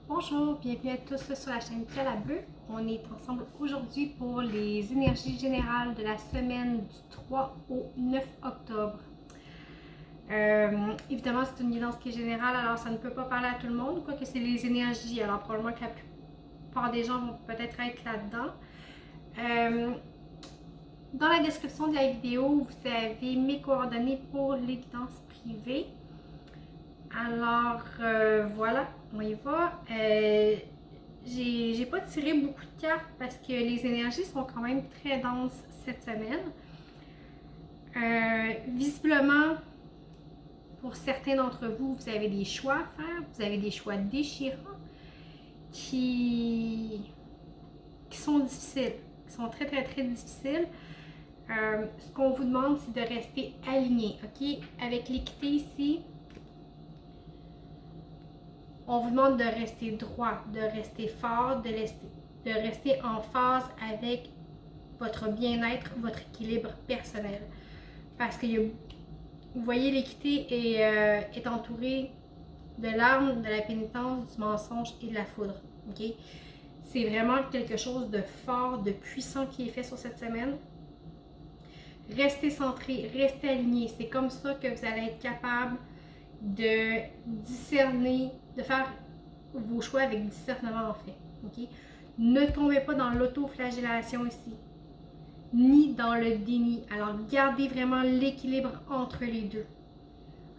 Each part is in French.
Bonjour, bienvenue à tous sur la chaîne Cala Bleu. On est ensemble aujourd'hui pour les énergies générales de la semaine du 3 au 9 octobre. Évidemment, c'est une guidance qui est générale, alors ça ne peut pas parler à tout le monde, quoique c'est les énergies. Alors probablement que la plupart des gens vont peut-être être là-dedans. Dans la description de la vidéo, vous avez mes coordonnées pour les guidances privées. Alors voilà, on y va. J'ai pas tiré beaucoup de cartes parce que les énergies sont quand même très denses cette semaine. Visiblement, pour certains d'entre vous, vous avez des choix à faire, vous avez des choix déchirants qui sont difficiles, qui sont très très très difficiles. Ce qu'on vous demande, c'est de rester aligné, ok? Avec l'équité ici, on vous demande de rester droit, de rester fort, de rester en phase avec votre bien-être, votre équilibre personnel. Parce que vous voyez, l'équité est entourée de l'arme, de la pénitence, du mensonge et de la foudre. Okay? C'est vraiment quelque chose de fort, de puissant qui est fait sur cette semaine. Restez centré, restez aligné. C'est comme ça que vous allez être capable de discerner, de faire vos choix avec discernement en fait. Okay? Ne tombez pas dans l'autoflagellation ici, ni dans le déni. Alors gardez vraiment l'équilibre entre les deux.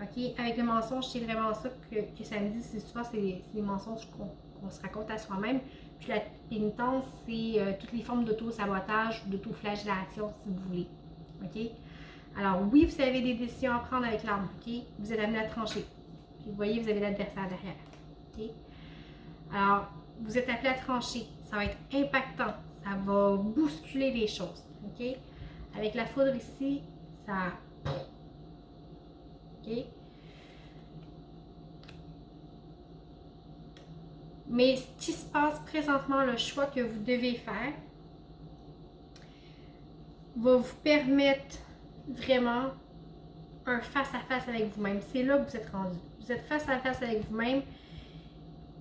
Okay? Avec le mensonge, c'est vraiment ça que ça me dit. C'est souvent c'est les mensonges qu'on se raconte à soi-même. Puis la pénitence, c'est toutes les formes d'auto-sabotage ou d'autoflagellation, si vous voulez. Okay? Alors oui, vous avez des décisions à prendre avec l'arme. Okay? Vous êtes amené à trancher. Puis vous voyez, vous avez l'adversaire derrière. Okay? Alors, vous êtes appelé à trancher. Ça va être impactant. Ça va bousculer les choses. OK? Avec la foudre ici, ça... OK? Mais ce qui se passe présentement, le choix que vous devez faire, va vous permettre vraiment un face-à-face avec vous-même. C'est là que vous êtes rendu. Vous êtes face-à-face avec vous-même.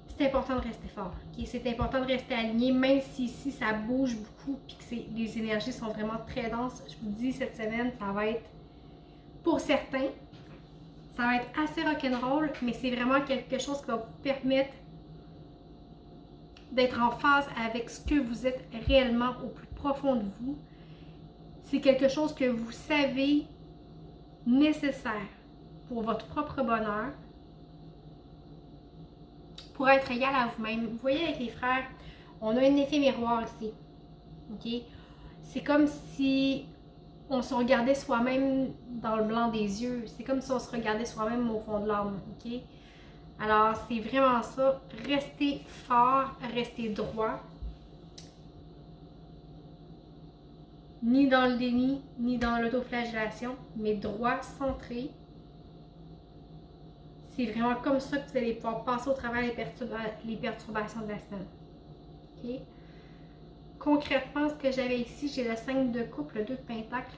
C'est important de rester fort. Okay? C'est important de rester aligné, même si ici ça bouge beaucoup et que les énergies sont vraiment très denses. Je vous dis, cette semaine, ça va être, pour certains, ça va être assez rock'n'roll, mais c'est vraiment quelque chose qui va vous permettre d'être en phase avec ce que vous êtes réellement au plus profond de vous. C'est quelque chose que vous savez nécessaire pour votre propre bonheur, pour être égal à vous-même. Vous voyez, avec les frères, on a un effet miroir ici. OK? C'est comme si on se regardait soi-même dans le blanc des yeux. C'est comme si on se regardait soi-même au fond de l'âme. OK? Alors, c'est vraiment ça. Restez fort, restez droit. Ni dans le déni, ni dans l'autoflagellation, mais droit, centré. C'est vraiment comme ça que vous allez pouvoir passer au travers les perturbations de la semaine. Okay? Concrètement, ce que j'avais ici, j'ai le 5 de coupe, le 2 de pentacle,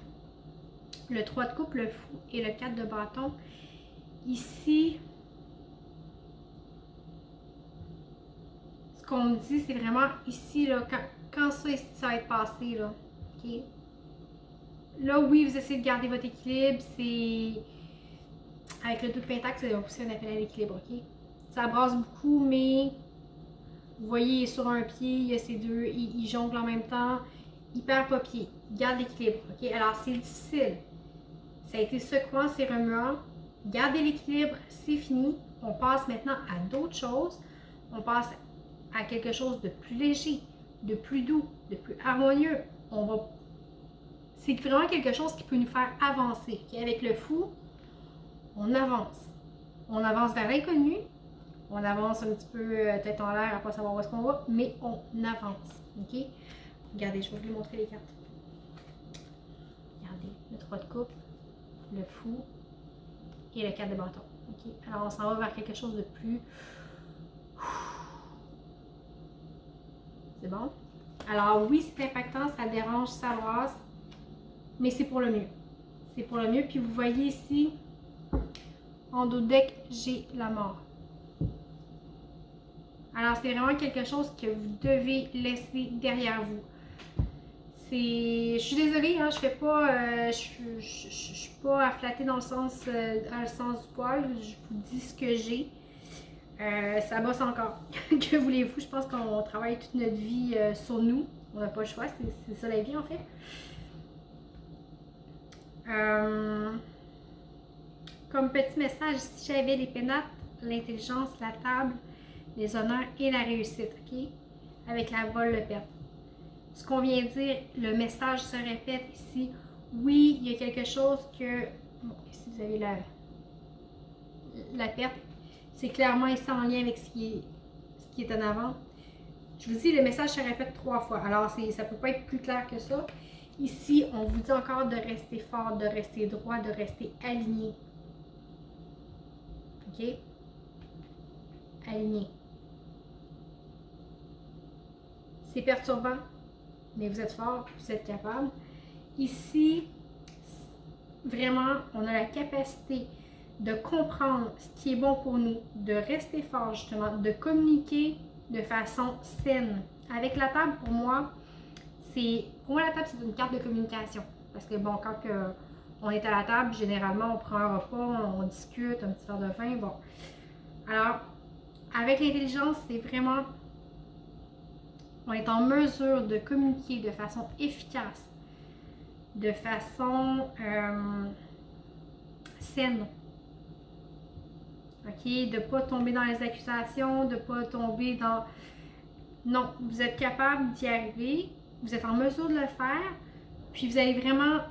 le 3 de coupe, le fou et le 4 de bâton. Ici, ce qu'on me dit, c'est vraiment ici, là, quand ça, ici, ça va être passé, là. Okay? Là, oui, vous essayez de garder votre équilibre, c'est... Avec le 2 de pentacle, c'est aussi un appel à l'équilibre, ok? Ça brasse beaucoup, mais vous voyez, il est sur un pied, il y a ces deux, il jongle en même temps, il perd pas pied, il garde l'équilibre, ok? Alors, c'est difficile. Ça a été secouant, c'est remuant. Gardez l'équilibre, c'est fini. On passe maintenant à d'autres choses. On passe à quelque chose de plus léger, de plus doux, de plus harmonieux. C'est vraiment quelque chose qui peut nous faire avancer. Okay? Avec le fou, on avance. On avance vers l'inconnu. On avance un petit peu tête en l'air à pas savoir où est-ce qu'on va, mais on avance. OK? Regardez, je vais vous montrer les cartes. Regardez, le 3 de coupe, le fou et le 4 de bâton. OK? Alors, on s'en va vers quelque chose de plus... C'est bon? Alors, oui, c'est impactant, ça dérange, ça brasse, mais c'est pour le mieux. C'est pour le mieux. Puis, vous voyez ici, en dos de deck, j'ai la mort. Alors, c'est vraiment quelque chose que vous devez laisser derrière vous. Je suis désolée, hein, je fais pas, je suis pas à flatter dans le sens du poil. Je vous dis ce que j'ai. Ça bosse encore. Que voulez-vous? Je pense qu'on travaille toute notre vie sur nous. On n'a pas le choix, c'est ça la vie en fait. Comme petit message, si j'avais les pénates, l'intelligence, la table, les honneurs et la réussite, ok? Avec la vol, le perte. Ce qu'on vient de dire, le message se répète ici. Oui, il y a quelque chose que... Bon, ici vous avez la perte. C'est clairement ici en lien avec ce qui est en avant. Je vous dis, le message se répète 3 fois. Alors, ça ne peut pas être plus clair que ça. Ici, on vous dit encore de rester fort, de rester droit, de rester aligné. OK? Aligné. C'est perturbant, mais vous êtes fort, vous êtes capable. Ici, vraiment, on a la capacité de comprendre ce qui est bon pour nous, de rester fort justement, de communiquer de façon saine. Avec la table, pour moi, la table, c'est une carte de communication. Parce que bon, quand on est à la table, généralement, on prend un repas, on discute, un petit verre de vin, bon. Alors, avec l'intelligence, c'est vraiment, on est en mesure de communiquer de façon efficace, de façon saine. OK? De ne pas tomber dans les accusations, de ne pas tomber dans... Non, vous êtes capable d'y arriver, vous êtes en mesure de le faire, puis vous allez vraiment...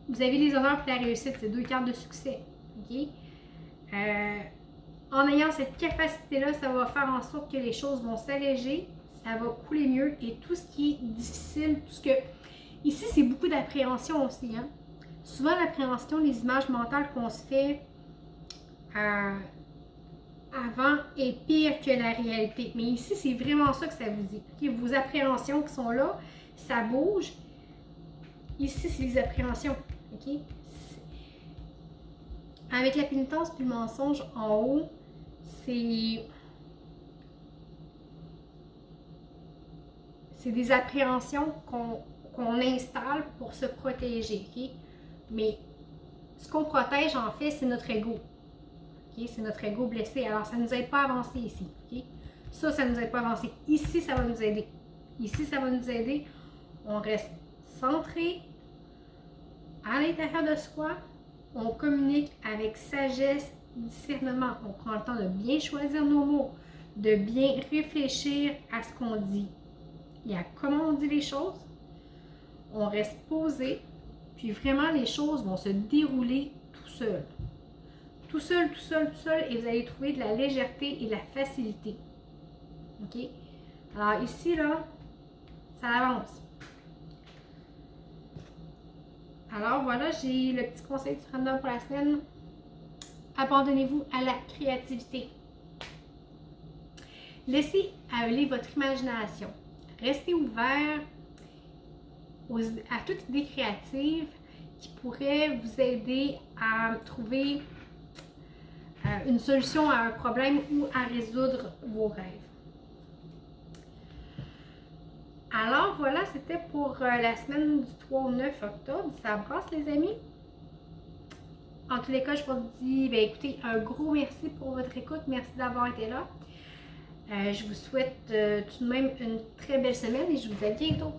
Vous avez les honneurs et la réussite, c'est 2 cartes de succès. OK? En ayant cette capacité-là, ça va faire en sorte que les choses vont s'alléger, ça va couler mieux, et tout ce qui est difficile, tout ce que... Ici, c'est beaucoup d'appréhension aussi, hein? Souvent, l'appréhension, les images mentales qu'on se fait avant est pire que la réalité. Mais ici, c'est vraiment ça que ça vous dit. Okay? Vos appréhensions qui sont là, ça bouge. Ici, c'est les appréhensions. Okay? Avec la pénitence puis le mensonge en haut, c'est des appréhensions qu'on installe pour se protéger. Okay? Mais ce qu'on protège, en fait, c'est notre ego. Okay? C'est notre ego blessé. Alors, ça ne nous aide pas à avancer ici. Okay? Ça ne nous aide pas à avancer. Ici, ça va nous aider. Ici, ça va nous aider. On reste centré à l'intérieur de soi. On communique avec sagesse, discernement. On prend le temps de bien choisir nos mots, de bien réfléchir à ce qu'on dit et à comment on dit les choses. On reste posé, puis vraiment les choses vont se dérouler tout seul. Tout seul, tout seul, tout seul, et vous allez trouver de la légèreté et de la facilité. OK? Alors ici, là, ça avance. Alors voilà, j'ai le petit conseil du random pour la semaine. Abandonnez-vous à la créativité. Laissez aller votre imagination. Restez ouvert à toute idée créative qui pourrait vous aider à trouver une solution à un problème ou à résoudre vos rêves. Alors voilà, c'était pour la semaine du 3 au 9 octobre. Ça brasse les amis. En tous les cas, je vous dis, écoutez, un gros merci pour votre écoute. Merci d'avoir été là. Je vous souhaite tout de même une très belle semaine et je vous dis à bientôt.